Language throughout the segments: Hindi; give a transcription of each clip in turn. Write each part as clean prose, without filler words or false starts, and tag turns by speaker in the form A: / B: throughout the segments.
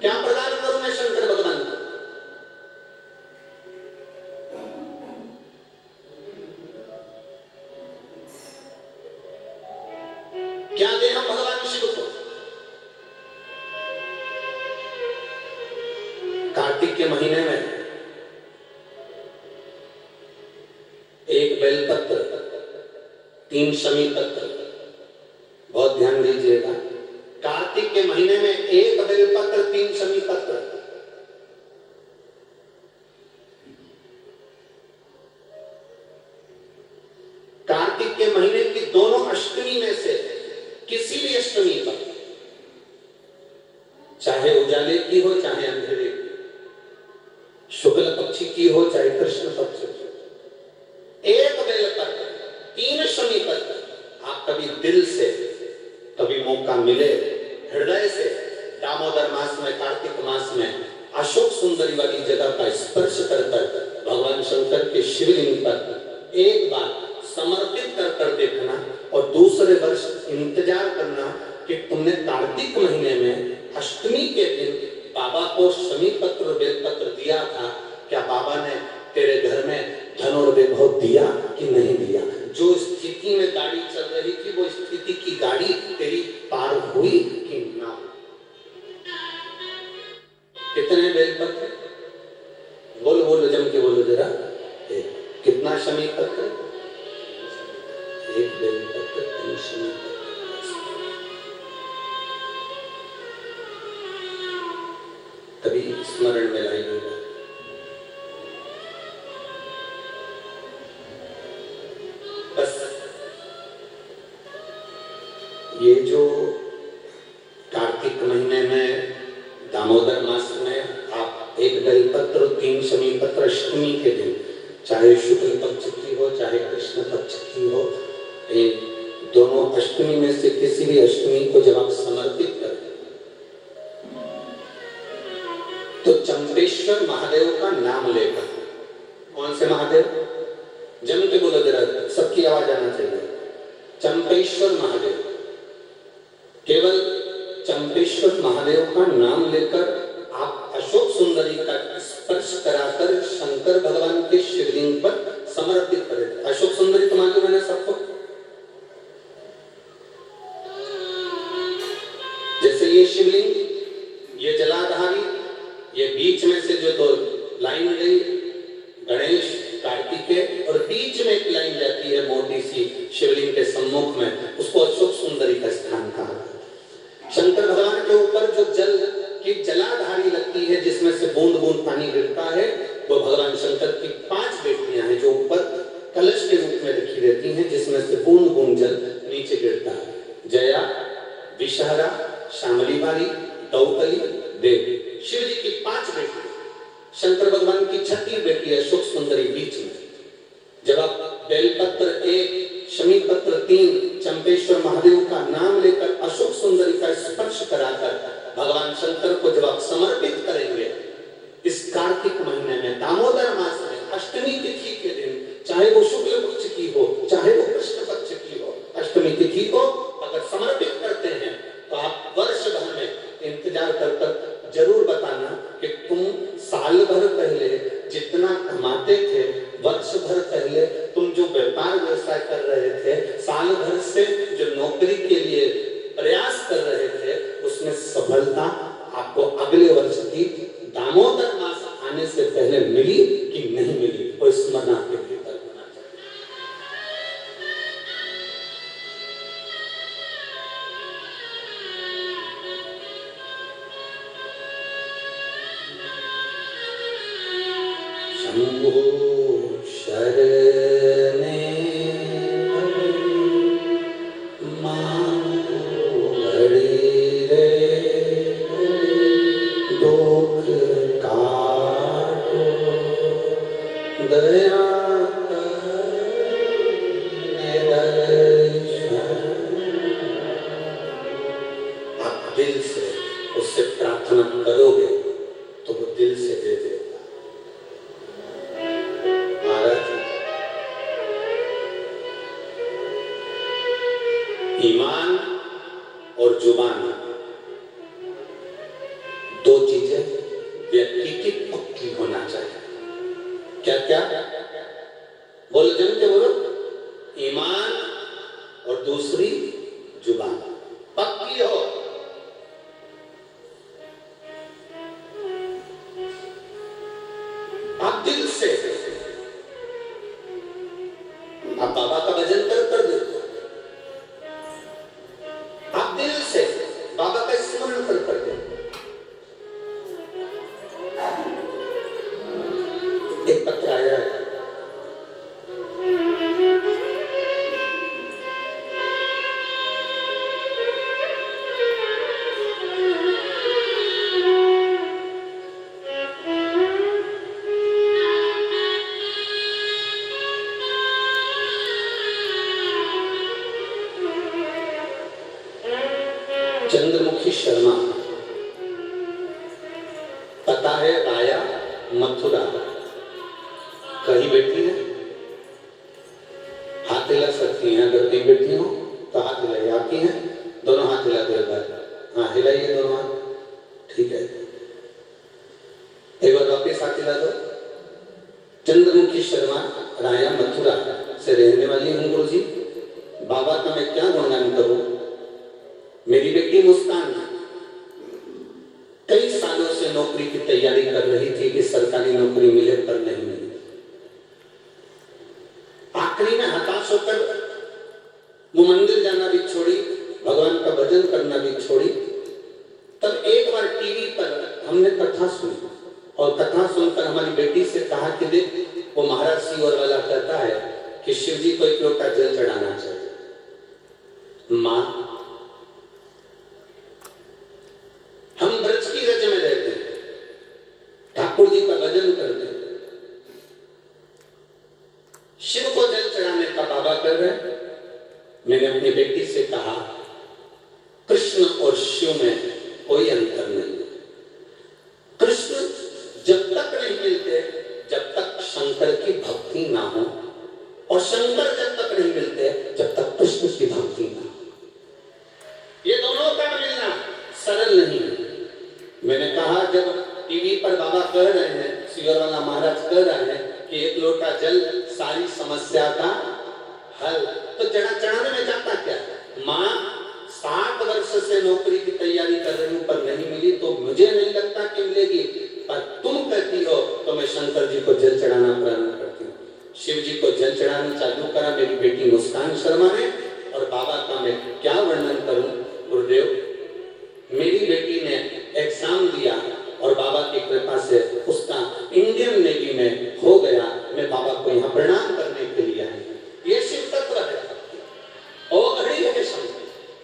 A: क्या प्रदान करूं मैं शंकर भगवान को? क्या दे हम भगवान शिव को? कार्तिक के महीने में एक बेलपत्र, 3 शमी पत्र, बहुत ध्यान दीजिएगा। कार्तिक के महीने में एक बेलपत्र, 3 शमी पत्र। कार्तिक के महीने की दोनों अष्टमी में से किसी भी अष्टमी पर, चाहे उजाले की हो चाहे अंधेरे की, शुक्ल पक्षी की हो चाहे कृष्ण पक्ष की, एक बेलपत्र, 3 शमी पत्र। आप कभी दिल से, कभी मौका मिले हृदय से, दामोदर मास में, कार्तिक मास में अशोक सुंदरी वाली जगह का स्पर्श कर भगवान शंकर के शिवलिंग पर एक बार समर्पित कर देखना, और दूसरे वर्ष इंतजार करना कि तुमने कार्तिक महीने में अष्टमी के दिन बाबा को शमी पत्र बेलपत्र दिया था, क्या बाबा ने तेरे घर में धन और वैभव दिया कि नहीं दिया? जो स्थिति में गाड़ी चल रही थी वो स्थिति की गाड़ी तेरी पार हुई कि ना? कितने बेलपत्र? बोलो जम के बोलो जरा। कितना शमी पत्र? एक बेलपत्र, 3 शमी पत्र। कभी स्मरण में लाइएगा। बस ये जो कार्तिक महीने में, दामोदर मास में आप एक बेलपत्र, 3 शमी पत्र अष्टमी के दिन, चाहे शुक्ल पक्ष की हो चाहे कृष्ण पक्ष की हो, इन दोनों अष्टमी में से किसी भी अष्टमी को जब आप समर्पित करें तो चंपेश्वर महादेव का नाम लेकर, कौन से महादेव? जम के बोलो जरा, सबकी आवाज आना चाहिए। चंपेश्वर महादेव, केवल चंपेश्वर महादेव का नाम लेकर आप अशोक सुंदरी का स्पर्श कराकर शंकर भगवान के शिवलिंग पर समर्पित करें। अशोक सुंदरी तो मालूम है ना सबको? जैसे ये शिवलिंग, ये जलाधारी, ये बीच में से जो 2 लाइन गई, गणेश, कार्तिकेय, और बीच में एक लाइन जाती है मोटी सी शिवलिंग के सम्मुख में, उसको अशोक सुंदरी का स्थान कहा। शंकर भगवान के ऊपर जो जल की जलाधारी लगती है, जिसमें से बूंद बूंद पानी गिरता है, वो भगवान शंकर की 5 बेटियां हैं जो ऊपर कलश के रूप में रखी रहती हैं, जिसमें से बूंद बूंद जल नीचे गिरता है। जया, विषहरा, श्यामली बारी, दौतली, देवी। शिव जी की 5 बेटी, शंकर भगवान की 6ठी बेटी अशोक सुंदरी बीच में। जब आप बेलपत्र 1, शमी पत्र 3, चंपेश्वर महादेव का नाम लेकर अशोक सुंदरी का स्पर्श कराकर भगवान शंकर को जब आप समर्पित करेंगे इस कार्तिक महीने में, दामोदर मास में, अष्टमी तिथि के दिन, चाहे वो शुक्ल पक्ष की हो चाहे वो कृष्ण पक्ष की हो, अष्टमी तिथि को अगर समर्पित करते हैं तो आप वर्ष भर में इंतजार कर जरूर बताना कि तुम साल भर पहले जितना कमाते थे, वर्ष भर पहले तुम जो व्यापार व्यवसाय कर रहे थे, साल भर से जो नौकरी के लिए प्रयास कर रहे थे, उसमें सफलता आपको अगले वर्ष की दामोदर मास आने से पहले मिली कि नहीं मिली, वो स्मरण आपके भीतर होना चाहिए। शंभो शरणे दिल से उससे प्रार्थना करोगे तो वो दिल से दे देगा। महाराज, ईमान और जुबान दो चीजें व्यक्ति की पक्की होना चाहिए। क्या क्या बोलो, जम के बोलो। ईमान और दूसरी जुबान पक्की हो। आप दिल से आप बाबा का भजन कर देते, आप दिल से बाबा का स्मरण कर देते। एक पत्र आया है, चंद्रमुखी शर्मा, पता है राया मथुरा, कहीं बैठी है, हाथ हिला सकती हैं। अगर कहीं बैठी हो तो हाथ हिलाइए। आपकी हैं, दोनों हाथ हिला दे। हाँ हिलाइए दोनों हाथ, ठीक है। एक बार वापिस हाथ हिला दो। चंद्रमुखी शर्मा राया मथुरा से रहने वाली हूँ गुरुजी। बाबा का मैं क्या गुणगान करूं। मेरी बेटी मुस्कान कई सालों से नौकरी की तैयारी कर रही थी कि सरकारी नौकरी मिले, पर नहीं मिली। आखिरी में हताश होकर वो मंदिर जाना भी छोड़ी, भगवान का भजन करना भी छोड़ी। तब एक बार टीवी पर हमने कथा सुनी और कथा सुनकर हमारी बेटी से कहा कि देख, वो महाराज सिंह वाला कहता है कि शिव जी को एक लोटा जल चढ़ाना चाहिए। मां, हम ब्रज की रज में रहते हैं, ठाकुर जी का भजन करते हैं, शिव को जल चढ़ाने का बाबा कर रहे हैं। मैंने अपनी बेटी से कहा, कृष्ण और शिव में कोई अंतर नहीं। कृष्ण जब तक नहीं मिलते जब तक शंकर की भक्ति ना हो, और शंकर जब तक नहीं मिलते जब तक कृष्ण की भक्ति ना हो। ये दोनों का मिलना सरल नहीं है। मैंने कहा, जब टीवी पर बाबा कह रहे हैं, सिगरवाला महाराज कह रहे हैं कि एक लोटा जल सारी समस्या का हल, तो चढ़ाने में जाता क्या। माँ 60 वर्ष से नौकरी की तैयारी कर रही हूँ पर नहीं मिली, तो मुझे नहीं लगता कि मिलेगी, पर तुम कहती हो तो मैं शंकर जी को जल चढ़ाना प्रारंभ करती हूँ। शिव जी को जल चढ़ाना चालू करा मेरी बेटी मुस्कान शर्मा ने। और बाबा का मैं क्या वर्णन करूं गुरुदेव। मेरी बेटी ने एग्जाम दिया और बाबा की कृपा से उसका इंडियन नेवी में हो गया। मैं बाबा को यहाँ प्रणाम करने के लिए आई। ये शिव तत्व है। और अड़ी है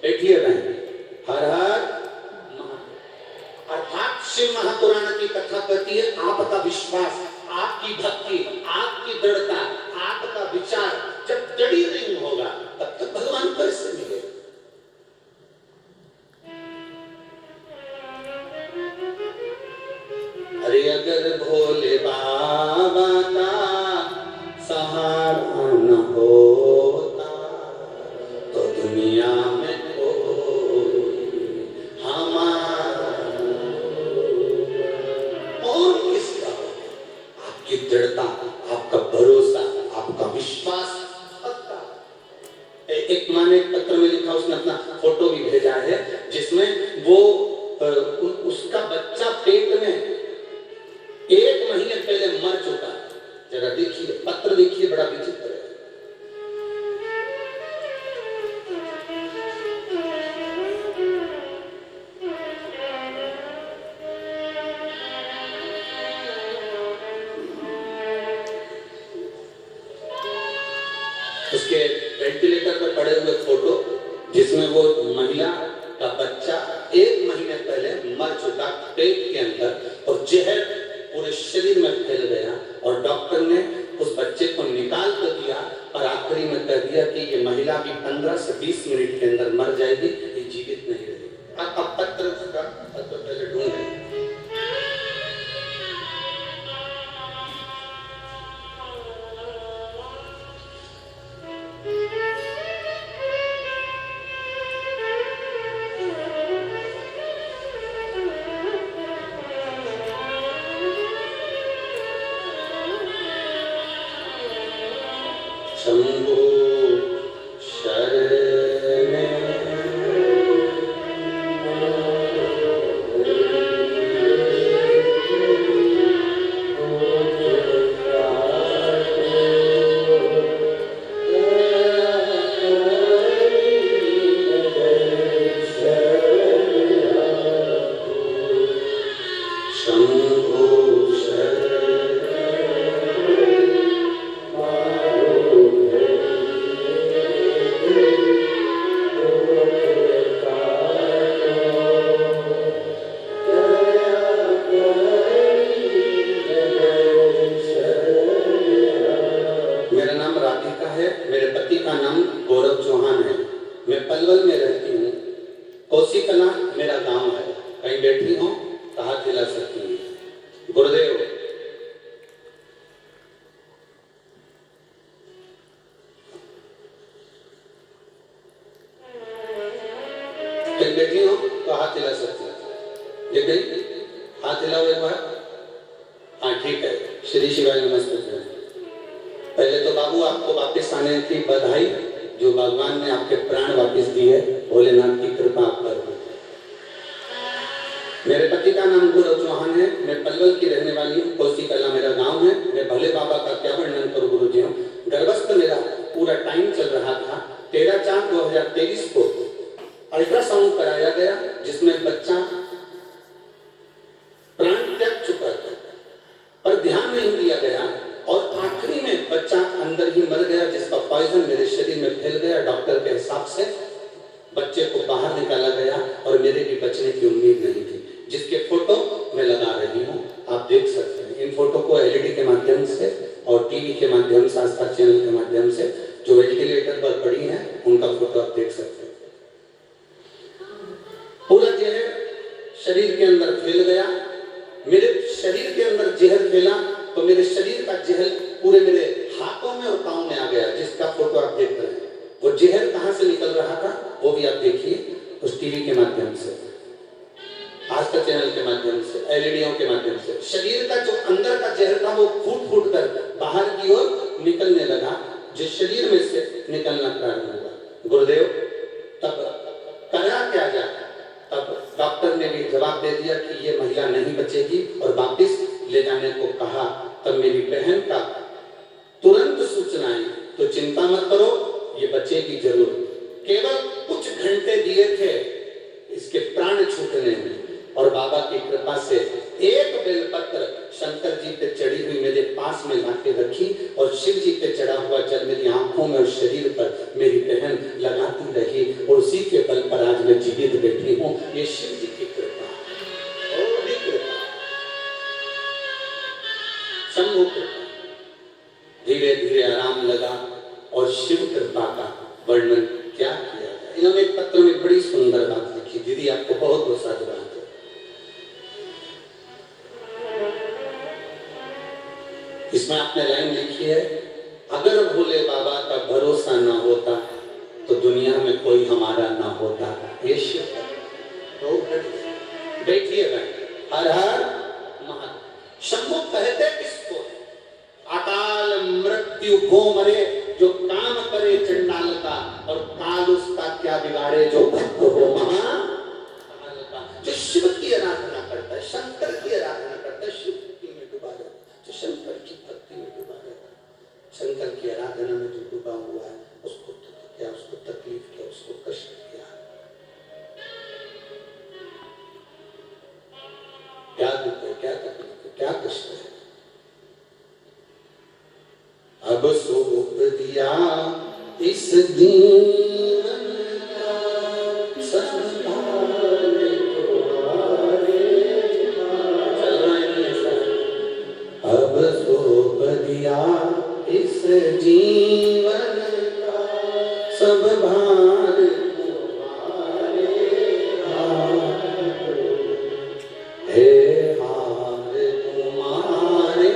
A: बैठिए बहन, हर हर अर्थात शिव महापुराण की कथा कहती है, आपका विश्वास, आपकी भक्ति, आपकी दृढ़ता, आपका विचार जब दृढ़ नहीं होगा तब तक भगवान कैसे मिलेगा। अरे अगर भोले बाबा का सहारा न होता तो दुनिया में कोई हमारा और किसका। आपकी दृढ़ता, आपका भरोसा, आपका विश्वास पक्का। एक माँ ने पत्र में लिखा, उसने अपना फोटो भी भेजा है जिसमें वो उसका बच्चा पेट में 1 महीने पहले मर चुका। जरा देखिए पत्र, देखिए बड़ा विचित्र है। उसके वेंटिलेटर पर पड़े हुए फोटो जिसमें वो महिला का बच्चा 1 महीने पहले मर चुका पेट के अंदर, और जहर पूरे शरीर में फैल गया। और डॉक्टर ने उस बच्चे को निकाल कर दिया और आखिरी में कह दिया कि ये महिला भी 15 से 20 मिनट के अंदर मर जाएगी, ये जीवित नहीं रहेगी। आप पत्र का पत्र पहले ढूंढें। बैठी हो तो हाथ हिला सकती हैं। गुरुदेव कहीं बैठी हो तो हाथ हिला सकती है। देख गई, हाथ हिलाओ एक बार। हाँ ठीक है, श्री शिवाय नमस्ते। पहले तो बाबू आपको वापस आने की बधाई, जो भगवान ने आपके प्राण वापस दिए, भोलेनाथ की कृपा आप पर। मेरे पति का नाम गुरु चौहान है, मैं पलवल की रहने वाली हूँ, कोसी कला मेरा गांव है। मैं भोले बाबा का क्या वर्णन करूँ गुरु जी। गर्भस्थ मेरा पूरा टाइम चल रहा था। 13/4/2023 को अल्ट्रासाउंड कराया गया, जिसमें बच्चा प्राण त्याग चुका था, पर ध्यान नहीं दिया गया और आखिरी में बच्चा अंदर ही मर गया, जिसका पॉइजन मेरे शरीर में फैल गया। डॉक्टर के हिसाब से बच्चे को बाहर निकाला गया और मेरे भी बचने की उम्मीद नहीं थी, जिसके फोटो मैं लगा रही हूँ, आप देख सकते हैं। इन फोटो को एलईडी के माध्यम से और टीवी के माध्यम से, आस्था चैनल के माध्यम से जो वेंटिलेटर पर पड़ी हैं, उनका फोटो आप देख सकते हैं। पूरा जहर शरीर के अंदर फैल गया। मेरे शरीर के अंदर जहर फैला तो मेरे शरीर का जहर पूरे मेरे हाथों में और पांव में आ गया, जिसका फोटो आप देख रहे हैं। वो जहर कहां से निकल रहा था वो भी आप देखिए, उस टीवी के माध्यम से, आस्था चैनल के माध्यम से, एलईडीओ के माध्यम से। शरीर का जो अंदर का जहर था वो फूट फूट कर बाहर की ओर निकलने लगा, जो शरीर में से निकलना प्रारंभ हुआ। गुरुदेव तब करा क्या जाए? तब डॉक्टर ने भी जवाब दे दिया कि ये महिला नहीं बचेगी और वापस ले जाने को कहा। तब मेरी बहन का तुरंत सूचना आई, तो चिंता मत करो, ये बचेगी जरूर। केवल कुछ घंटे दिए थे इसके प्राण छूटने में, और बाबा की कृपा से एक बेलपत्र शंकर जी पे चढ़ी हुई मेरे पास में लाके रखी, और शिव जी पे चढ़ा हुआ जल मेरी आंखों में और शरीर पर मेरी बहन लगाती रही, और उसी के बल पर आज मैं जीवित बैठी हूँ। ये शिव जी की कृपा, और भी कृपा, शंभु कृपा। धीरे धीरे आराम लगा, और शिव कृपा का वर्णन क्या किया जाए। इन्होंने एक पत्र में बड़ी सुंदर बात लिखी, दीदी आपको बहुत बहुत साधुवाद। इसमें आपने लाइन लिखी है, अगर भोले बाबा का भरोसा ना होता तो दुनिया में कोई हमारा ना होता। ये शिव तो बैठिए हर हर महादेव। शंभु कहते किसको? अकाल मृत्यु हो मरे जो काम करे चंडाल का, और काल उसका क्या बिगाड़े जो भक्त हो महाकाल का। जो शिव की आराधना करता है, शंकर की आराधना करता है, शिव में डूबा जाता है। जो शंकर की भक्ति में डूबा जाता है, शंकर की आराधना में जो डूबा हुआ है, उसको क्या, उसको तकलीफ क्या, उसको कष्ट क्या, क्या दुख है, क्या तकलीफ है, क्या कष्ट है। अब सौंप दिया इस जीवन का संभाले तुम्हारे हाथ। चल रहा है नहीं ऐसा? अब सौंप दिया इस जीवन का सब भार तुम्हारे हाथ। हे हार तुम्हारे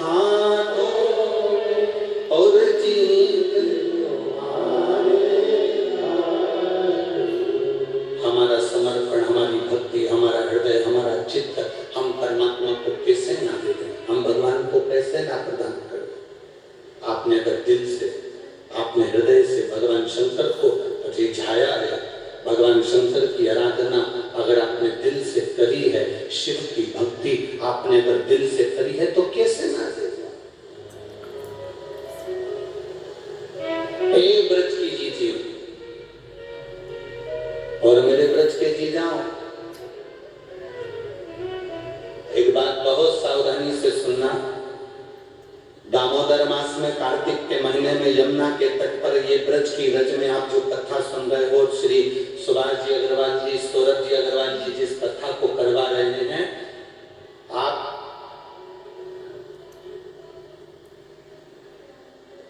A: हाथों और जीत तुम्हारे हाथ। हमारा समर्पण, हमारी भक्ति, हमारा हृदय, हमारा चित्त हम परमात्मा को कैसे ना दे दें, हम भगवान को कैसे ना प्रदान करें। आपने अगर दिल से, आपने हृदय से भगवान शंकर को रिझाया है, भगवान शंकर की आराधना अगर आपने दिल से करी है, शिव की भक्ति आपने अगर दिल से करी है, तो कैसे ना दे। ब्रज की जीजियो और मेरे ब्रज के जी जाओ। एक बात बहुत सावधानी से सुनना, दामोदर मास में, कार्तिक के महीने में, यमुना के तट पर ये ब्रज की रज में आप जो कथा सुन रहे हो, श्री सुभाष जी अग्रवाल जी, सौरभ जी अग्रवाल जी जिस कथा को करवा रहे हैं, आप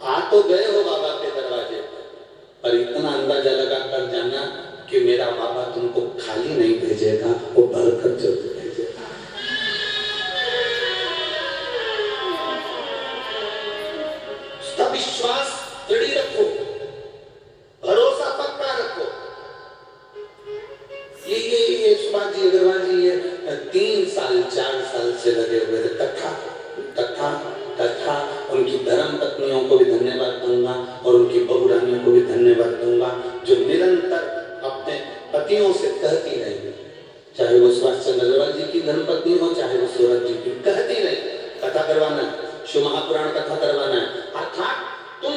A: आ तो गए हो बाबा के दरवाजे पर इतना अंदाजा लगा कर जाना कि मेरा बाबा तुमको खाली नहीं भेजेगा, वो भर सुभाष जी अग्रवाल जी ये 3 साल 4 साल से लगे हुए थे। कथा कथा कथा। उनकी धर्म पत्नियों को भी धन्यवाद दूंगा और उनकी बहुरानियों को भी धन्यवाद दूंगा जो निरंतर अपने पतियों से कहती रही, चाहे वो सुभाष चंद्र अग्रवाल जी की धर्मपत्नी हो, चाहे वो सूरज जी की, कहती रही कथा करवाना, शिव महापुराण कथा करवाना है। अर्थात तुम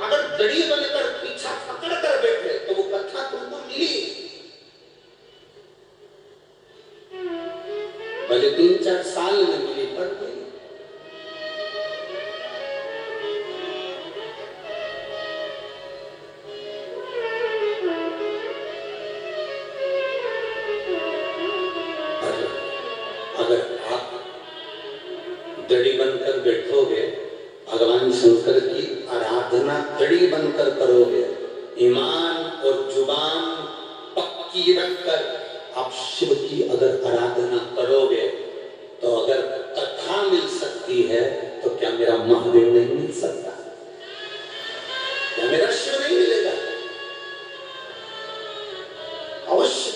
A: अगर दड़ी बनकर पीछा पकड़ कर बैठे तो वो कथा तुमको मिली, भले 3-4 साल में मिली पर गई। अगर आप दड़ी बनकर बैठोगे, भगवान शंकर की आराधना दड़ी बनकर करोगे, ईमान और जुबान पक्की रखकर आप शिव की अगर आराधना करोगे, तो अगर कथा मिल सकती है तो क्या मेरा महादेव नहीं मिल सकता? क्या मेरा शिव नहीं मिलेगा? अवश्य।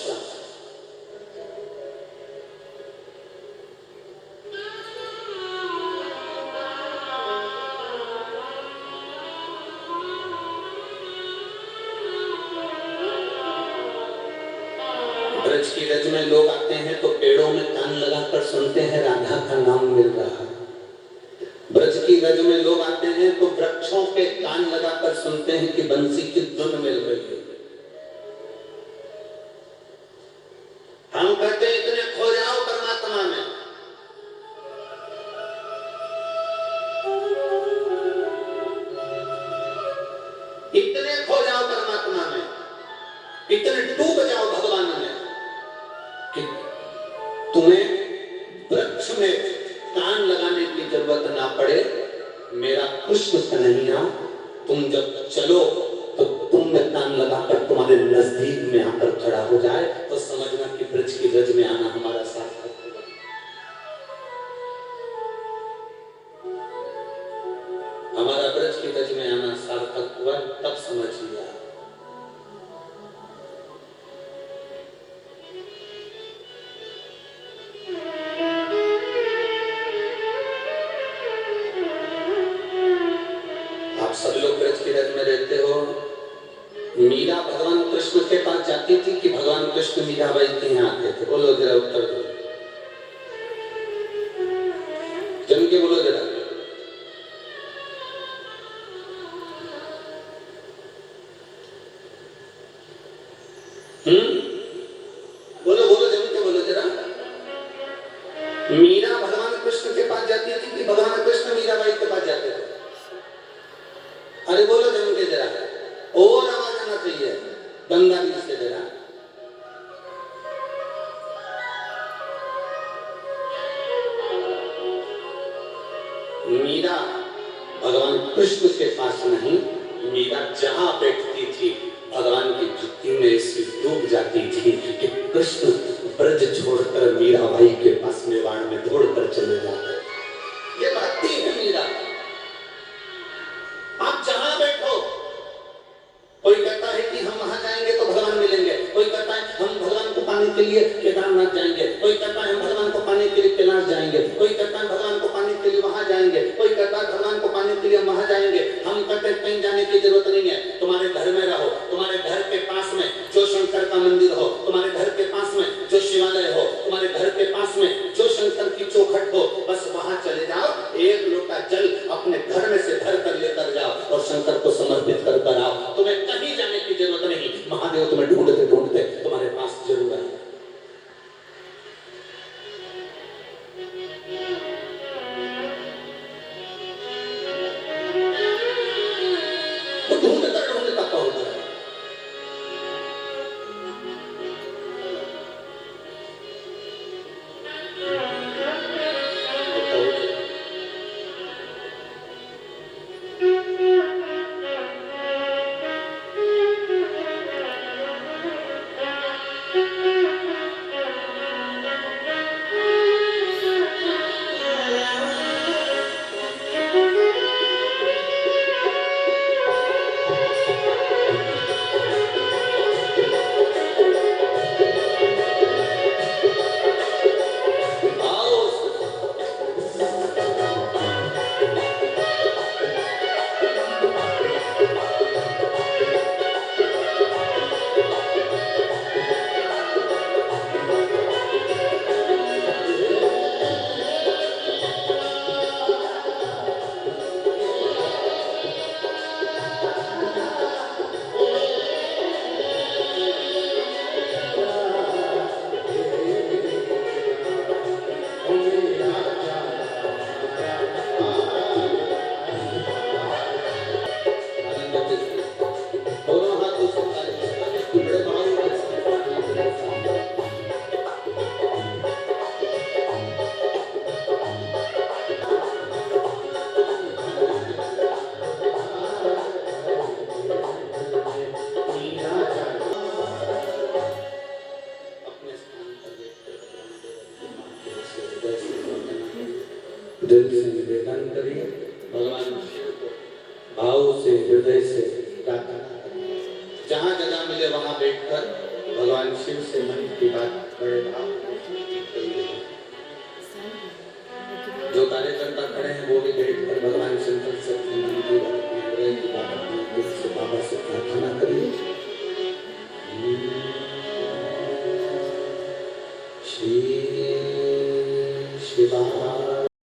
A: ब्रज की रज में लोग आते हैं तो पेड़ों में कान लगाकर सुनते हैं राधा का नाम मिल रहा है। ब्रज की रज में लोग आते हैं तो वृक्षों पे कान लगाकर सुनते हैं कि बंसी की धुन मिल रही है। हम कहते हैं इतने खो जाओ परमात्मा में, इतने खो जाओ परमात्मा में, इतने डूब जाओ भगवान में कि तुम्हें वृक्ष में कान लगाने की जरूरत ना पड़े। मेरा पुष्प कन्हैया तुम जब चलो तो तुम में कान लगाकर तुम्हारे नजदीक में आकर खड़ा हो जाए तो समझना कि ब्रज की रज में आना हमारा सार्थक होगा। हमारा ब्रज की रज में आना सार्थक हुआ तब समझ लिया। सब लोग ब्रज की रज में रहते हो। मीरा भगवान कृष्ण के पास जाती थी कि भगवान कृष्ण मीराबाई के यहाँ आते थे? बोलो जरा, उत्तर दो, जम के बोलो जरा। बोलो बोलो, जम के बोलो जरा। मीरा भगवान कृष्ण के पास जाती थी कि भगवान कृष्ण मीराबाई के पास जाते थे? अरे बोलो जम के जरा, और आवाज आना चाहिए गंगा जी से जरा। मीरा भगवान कृष्ण के पास नहीं, मीरा जहां बैठती थी भगवान की जुत्ती में इसकी डूब जाती थी कि कृष्ण ब्रज छोड़कर मीराबाई के पास मेवाड़ में दौड़कर चले जाते। ये बात है मीरा। आप जहां बैठो, कोई कहता है कि हम वहां जाएंगे तो भगवान मिलेंगे, कोई कहता है हम भगवान को पाने के लिए केदारनाथ जाएंगे, कोई कहता है हम भगवान को पाने के लिए कैलाश जाएंगे, कोई कहता है भगवान को पाने के लिए वहां जाएंगे, कोई कहता है भगवान को पाने के लिए वहां जाएंगे। हम कहते हैं कहीं जाने की जरूरत नहीं है, तुम्हारे घर में रहो, तुम्हारे घर के पास में जो शंकर का मंदिर हो, तुम्हारे घर के पास में जो शिवालय हो, तुम्हारे घर के पास में जो शंकर की चौखट हो, बस वहां चले जाओ, एक लोटा जल अपने घर में से भर कर लेकर जाओ और शंकर को समर्पित कर आओ। तुम्हें कहीं जाने की जरूरत नहीं, महादेव तुम्हें ढूंढते ढूंढते तुम्हारे पास जरूर आए। तो ढूंढता ढूंढता पहुंच जाए। दिल से निवेदन करिए, भगवान शिव को भाव से हृदय से प्रार्थना करिए। जहाँ जगह मिले वहाँ बैठकर भगवान शिव से मन की बात बड़े भाव